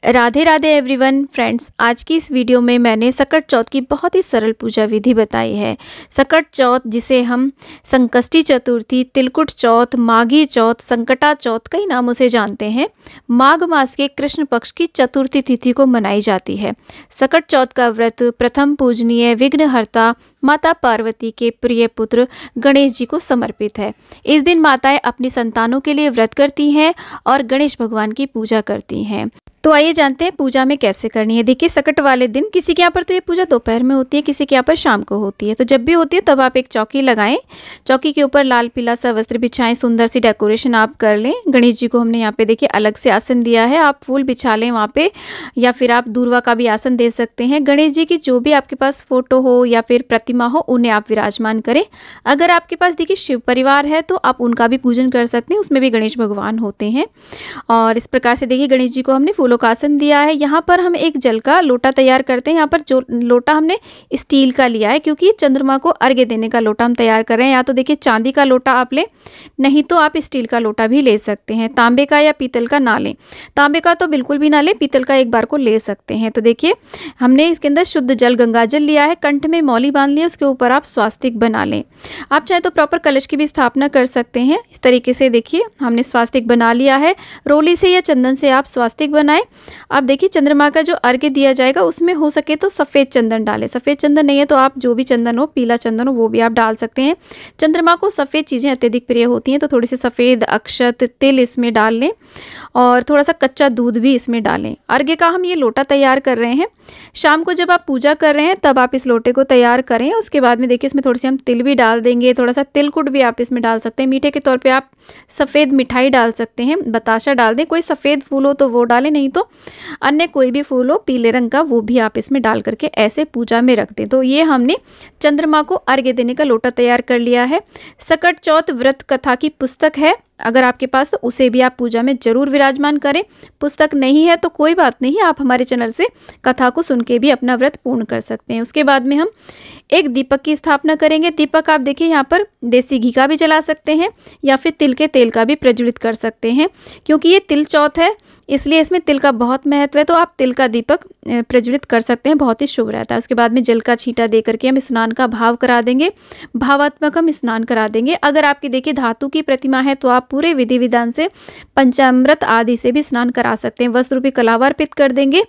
Radhe Radhe everyone friends, आज की इस वीडियो में मैंने सकट चौथ की बहुत ही सरल पूजा विधि बताई है। सकट चौथ, जिसे हम संकष्टी चतुर्थी, तिलकुट चौथ, माघी चौथ, संकटा चौथ कई नामों से जानते हैं, माघ मास के कृष्ण पक्ष की चतुर्थी तिथि को मनाई जाती है। सकट चौथ का व्रत प्रथम पूजनीय विघ्नहर्ता माता पार्वती के प्रिय पुत्र गणेश जी को समर्पित है। इस दिन माताएं अपनी संतानों के लिए व्रत करती हैं और गणेश भगवान की पूजा करती हैं। तो आइए जानते हैं पूजा में कैसे करनी है। देखिए, सकट वाले दिन किसी के यहाँ पर तो ये पूजा दोपहर में होती है, किसी के यहाँ पर शाम को होती है। तो जब भी होती है तब आप एक चौकी लगाएं, चौकी के ऊपर लाल पीला सा वस्त्र बिछाएं, सुंदर सी डेकोरेशन आप कर लें। गणेश जी को हमने यहाँ पे देखिए अलग से आसन दिया है, आप फूल बिछा लें वहाँ पे, या फिर आप दूर्वा का भी आसन दे सकते हैं। गणेश जी की जो भी आपके पास फोटो हो या फिर प्रतिमा हो, उन्हें आप विराजमान करें। अगर आपके पास देखिए शिव परिवार है तो आप उनका भी पूजन कर सकते हैं, उसमें भी गणेश भगवान होते हैं। और इस प्रकार से देखिए गणेश जी को हमने फूलों का आसन दिया है। यहाँ पर हम एक जल का लोटा तैयार करते हैं। यहाँ पर जो लोटा हमने स्टील का लिया है, क्योंकि चंद्रमा को अर्घ्य देने का लोटा हम तैयार कर रहे हैं। या तो देखिए चांदी का लोटा आप लें, नहीं तो आप स्टील का लोटा भी ले सकते हैं। तांबे का या पीतल का ना लें, तांबे का तो बिल्कुल भी ना लें, पीतल का एक बार को ले सकते हैं। तो देखिए हमने इसके अंदर शुद्ध जल गंगा जल लिया है, कंठ में मौली बांध लिया, उसके ऊपर आप स्वास्तिक बना लें। आप चाहे तो प्रॉपर कलश की भी स्थापना कर सकते हैं। इस तरीके से देखिए हमने स्वास्तिक बना लिया है। रोली से या चंदन से आप स्वास्तिक बनाएं। अब देखिए चंद्रमा का जो अर्घ्य दिया जाएगा उसमें हो सके तो सफ़ेद चंदन डालें। सफ़ेद चंदन नहीं है तो आप जो भी चंदन हो, पीला चंदन हो, वो भी आप डाल सकते हैं। चंद्रमा को सफ़ेद चीज़ें अत्यधिक प्रिय होती हैं, तो थोड़ी सी सफ़ेद अक्षत तिल इसमें डाल लें और थोड़ा सा कच्चा दूध भी इसमें डालें। अर्घ्य का हम ये लोटा तैयार कर रहे हैं। शाम को जब आप पूजा कर रहे हैं तब आप इस लोटे को तैयार करें। उसके बाद में देखिए इसमें थोड़ी सी हम तिल भी डाल देंगे, थोड़ा सा तिलकुट भी आप इसमें डाल सकते हैं। मीठे के तौर पे आप सफ़ेद मिठाई डाल सकते हैं, बताशा डाल दें। कोई सफ़ेद फूल हो तो वो डालें, नहीं तो अन्य कोई भी फूल हो पीले रंग का, वो भी आप इसमें डाल करके ऐसे पूजा में रख दें। तो ये हमने चंद्रमा को अर्घ्य देने का लोटा तैयार कर लिया है। सकट चौथ व्रत कथा की पुस्तक है, अगर आपके पास तो उसे भी आप पूजा में जरूर विराजमान करें। पुस्तक नहीं है तो कोई बात नहीं, आप हमारे चैनल से कथा को सुन के भी अपना व्रत पूर्ण कर सकते हैं। उसके बाद में हम एक दीपक की स्थापना करेंगे। दीपक आप देखिए यहाँ पर देसी घी का भी जला सकते हैं या फिर तिल के तेल का भी प्रज्वलित कर सकते हैं। क्योंकि ये तिल चौथ है इसलिए इसमें तिल का बहुत महत्व है, तो आप तिल का दीपक प्रज्वलित कर सकते हैं, बहुत ही शुभ रहता है। उसके बाद में जल का छींटा दे करके हम स्नान का भाव करा देंगे, भावात्मक हम स्नान करा देंगे। अगर आपकी देखिए धातु की प्रतिमा है तो आप पूरे विधि विधान से पंचामृत आदि से भी स्नान करा सकते हैं। वस्त्र रूपी कलावा अर्पित कर देंगे।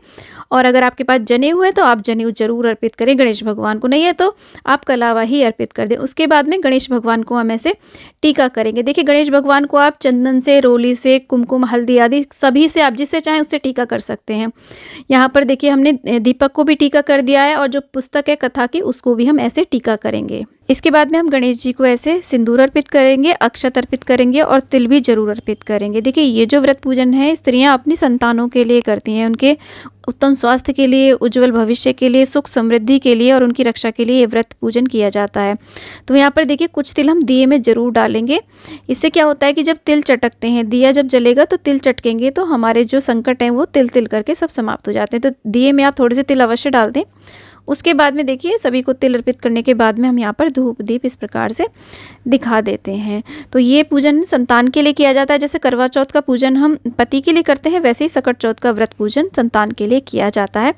और अगर आपके पास जनेऊ है तो आप जनेऊ जरूर अर्पित करें गणेश भगवान को, नहीं है तो आप कलावा ही अर्पित कर दें। उसके बाद में गणेश भगवान को हम ऐसे टीका करेंगे। देखिए गणेश भगवान को आप चंदन से, रोली से, कुमकुम, हल्दी आदि सभी से, आप जिससे चाहें उससे टीका कर सकते हैं। यहाँ पर देखिए हमने दीपक को भी टीका कर दिया है और जो पुस्तक है कथा की उसको भी हम ऐसे टीका करेंगे। इसके बाद में हम गणेश जी को ऐसे सिंदूर अर्पित करेंगे, अक्षत अर्पित करेंगे और तिल भी जरूर अर्पित करेंगे। देखिए ये जो व्रत पूजन है स्त्रियां अपनी संतानों के लिए करती हैं, उनके उत्तम स्वास्थ्य के लिए, उज्जवल भविष्य के लिए, सुख समृद्धि के लिए और उनकी रक्षा के लिए ये व्रत पूजन किया जाता है। तो यहाँ पर देखिए कुछ तिल हम दिए में जरूर डालेंगे। इससे क्या होता है कि जब तिल चटकते हैं, दिया जब जलेगा तो तिल चटकेंगे तो हमारे जो संकट हैं वो तिल तिल करके सब समाप्त हो जाते हैं। तो दिए में आप थोड़े से तिल अवश्य डाल दें। उसके बाद में देखिए सभी को तिल अर्पित करने के बाद में हम यहाँ पर धूप दीप इस प्रकार से दिखा देते हैं। तो ये पूजन संतान के लिए किया जाता है। जैसे करवा चौथ का पूजन हम पति के लिए करते हैं, वैसे ही सकट चौथ का व्रत पूजन संतान के लिए किया जाता है।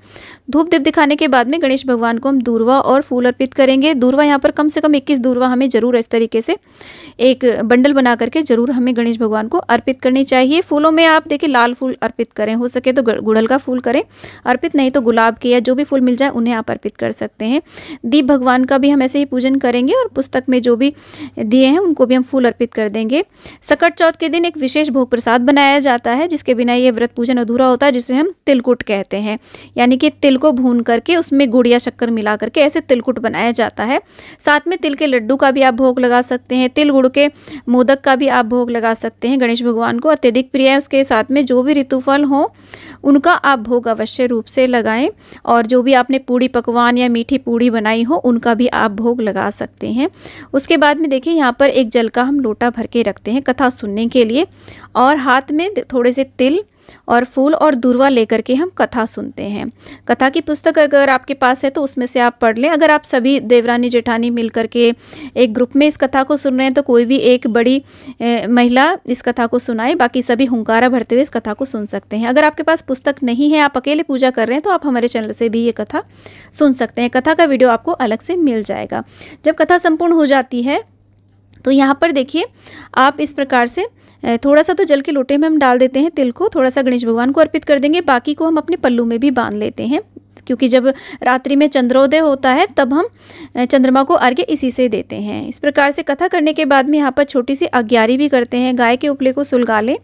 धूप दीप दिखाने के बाद में गणेश भगवान को हम दूर्वा और फूल अर्पित करेंगे। दूर्वा यहाँ पर कम से कम 21 दूर्वा हमें जरूर इस तरीके से एक बंडल बना करके जरूर हमें गणेश भगवान को अर्पित करनी चाहिए। फूलों में आप देखिए लाल फूल अर्पित करें, हो सके तो गुड़हल का फूल करें अर्पित, नहीं तो गुलाब के या जो भी फूल मिल जाए उन्हें आप अर्पित कर सकते हैं। दीप भगवान का भी हम ऐसे ही पूजन करेंगे और पुस्तक में जो भी दिए हैं उनको भी हम फूल अर्पित कर देंगे। सकट चौथ के दिन एक विशेष भोग प्रसाद बनाया जाता है, जिसके बिना ये व्रत पूजन अधूरा होता है, जिसे हम तिलकुट कहते हैं। यानी कि तिल को भून करके उसमें गुड़ या शक्कर मिला करके ऐसे तिलकुट बनाया जाता है। साथ में तिल के लड्डू का भी आप भोग लगा सकते हैं, तिल गुड़ के मोदक का भी आप भोग लगा सकते हैं। गणेश भगवान को अत्यधिक प्रिय है। उसके साथ में जो भी ऋतुफल हो उनका आप भोग अवश्य रूप से लगाएं और जो भी आपने पूड़ी पकवान या मीठी पूड़ी बनाई हो उनका भी आप भोग लगा सकते हैं। उसके बाद में देखिए यहाँ पर एक जल का हम लोटा भर के रखते हैं कथा सुनने के लिए और हाथ में थोड़े से तिल और फूल और दूर्वा लेकर के हम कथा सुनते हैं। कथा की पुस्तक अगर आपके पास है तो उसमें से आप पढ़ लें। अगर आप सभी देवरानी जेठानी मिल करके एक ग्रुप में इस कथा को सुन रहे हैं तो कोई भी एक बड़ी महिला इस कथा को सुनाए, बाकी सभी हुंकारा भरते हुए इस कथा को सुन सकते हैं। अगर आपके पास पुस्तक नहीं है, आप अकेले पूजा कर रहे हैं, तो आप हमारे चैनल से भी ये कथा सुन सकते हैं। कथा का वीडियो आपको अलग से मिल जाएगा। जब कथा संपूर्ण हो जाती है तो यहाँ पर देखिए आप इस प्रकार से थोड़ा सा तो जल के लोटे में हम डाल देते हैं तिल को, थोड़ा सा गणेश भगवान को अर्पित कर देंगे, बाकी को हम अपने पल्लू में भी बांध लेते हैं, क्योंकि जब रात्रि में चंद्रोदय होता है तब हम चंद्रमा को अर्घ्य इसी से देते हैं। इस प्रकार से कथा करने के बाद में यहाँ पर छोटी सी अग्यारी भी करते हैं। गाय के उपले को सुलगा लें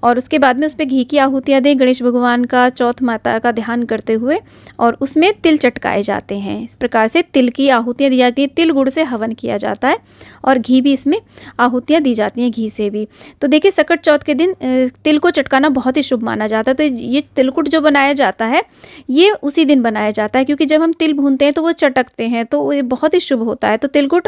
और उसके बाद में उस पर घी की आहुतियाँ दें, गणेश भगवान का, चौथ माता का ध्यान करते हुए, और उसमें तिल चटकाए जाते हैं। इस प्रकार से तिल की आहुतियाँ दी जाती हैं। तिल गुड़ से हवन किया जाता है और घी भी इसमें आहुतियाँ दी जाती हैं, घी से भी। तो देखिए सकट चौथ के दिन तिल को चटकाना बहुत ही शुभ माना जाता है। तो ये तिलकुट जो बनाया जाता है ये उसी दिन बनाया जाता है, क्योंकि जब हम तिल भूनते हैं तो वो चटकते हैं, तो ये बहुत ही शुभ होता है। तो तिलकुट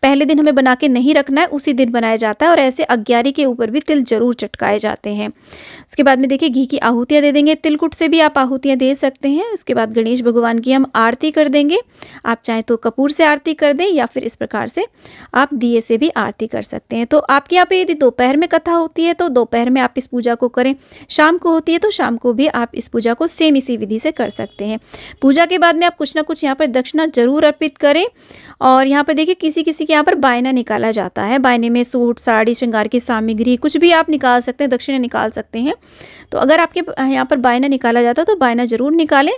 पहले दिन हमें बना के नहीं रखना है, उसी दिन बनाया जाता है। और ऐसे अग्यारी के ऊपर भी तिल जरूर चटकाए जाते हैं। उसके बाद में देखिए घी की आहुतियाँ दे देंगे। तिलकुट से भी आप आहुतियाँ दे सकते हैं। उसके बाद गणेश भगवान की हम आरती कर देंगे। आप चाहें तो कपूर से आरती कर दें या फिर इस प्रकार से आप दिए से भी आरती कर सकते हैं। तो आपके यहाँ पे यदि दोपहर में कथा होती है तो दोपहर में आप इस पूजा को करें, शाम को होती है तो शाम को भी आप इस पूजा को सेम इसी विधि से कर सकते हैं। पूजा के बाद में आप कुछ ना कुछ यहाँ पर दक्षिणा जरूर अर्पित करें। और यहाँ पर देखिए किसी किसी के यहाँ पर बायना निकाला जाता है। बायने में सूट, साड़ी, श्रृंगार की सामग्री कुछ भी आप निकाल सकते हैं, दक्षिणा निकाल सकते हैं। तो अगर आपके यहाँ पर बायना निकाला जाता है तो बायना जरूर निकालें।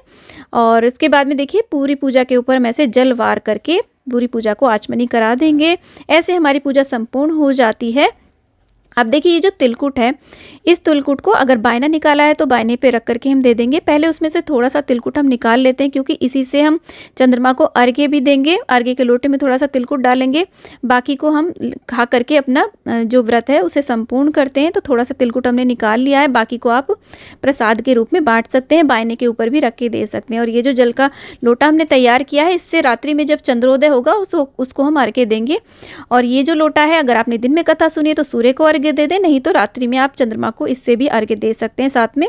और इसके बाद में देखिए पूरी पूजा के ऊपर हम ऐसे जल वार करके पूरी पूजा को आचमनी करा देंगे। ऐसे हमारी पूजा संपूर्ण हो जाती है। अब देखिए ये जो तिलकुट है, इस तिलकुट को अगर बायना निकाला है तो बायने पे रख करके हम दे देंगे। पहले उसमें से थोड़ा सा तिलकुट हम निकाल लेते हैं, क्योंकि इसी से हम चंद्रमा को अर्घ्य भी देंगे। अर्घ्य के लोटे में थोड़ा सा तिलकुट डालेंगे, बाकी को हम खा करके अपना जो व्रत है उसे संपूर्ण करते हैं। तो थोड़ा सा तिलकुट हमने निकाल लिया है, बाकी को आप प्रसाद के रूप में बांट सकते हैं, बायने के ऊपर भी रख के दे सकते हैं। और ये जो जल का लोटा हमने तैयार किया है, इससे रात्रि में जब चंद्रोदय होगा उसको हम अर्घ्य देंगे। और ये जो लोटा है, अगर आपने दिन में कथा सुनी है तो सूर्य को अर्घ्य दे दें, नहीं तो रात्रि में आप चंद्रमा को इससे भी अर्घ्य दे सकते हैं साथ में।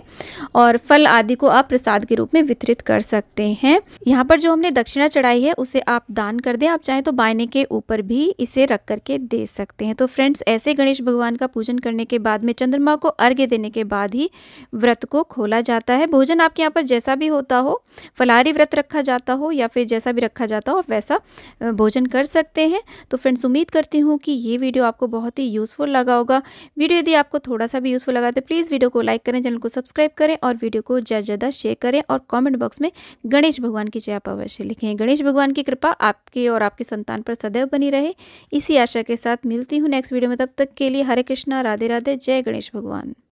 और फल आदि को आप प्रसाद के रूप में वितरित कर सकते हैं। यहाँ पर जो हमने दक्षिणा चढ़ाई है उसे आप दान कर दें। आप चाहें तो बायने के ऊपर भी इसे रख करके दे सकते हैं। तो फ्रेंड्स, ऐसे गणेश भगवान का पूजन करने के बाद में चंद्रमा को अर्घ्य देने के बाद ही व्रत को खोला जाता है। भोजन आपके यहाँ पर जैसा भी होता हो, फलाहारी व्रत रखा जाता हो या फिर जैसा भी रखा जाता हो, वैसा भोजन कर सकते हैं। तो फ्रेंड्स, उम्मीद करती हूँ कि ये वीडियो आपको बहुत ही यूजफुल लगा होगा। वीडियो यदि आपको थोड़ा सा भी यूजफुल लगा तो प्लीज़ वीडियो को लाइक करें, चैनल को सब्सक्राइब करें और वीडियो को ज़्यादा से ज़्यादा शेयर करें। और कमेंट बॉक्स में गणेश भगवान की जय आप अवश्य लिखें। गणेश भगवान की कृपा आपके और आपके संतान पर सदैव बनी रहे, इसी आशा के साथ मिलती हूँ नेक्स्ट वीडियो में। तब तक के लिए हरे कृष्णा, राधे राधे, जय गणेश भगवान।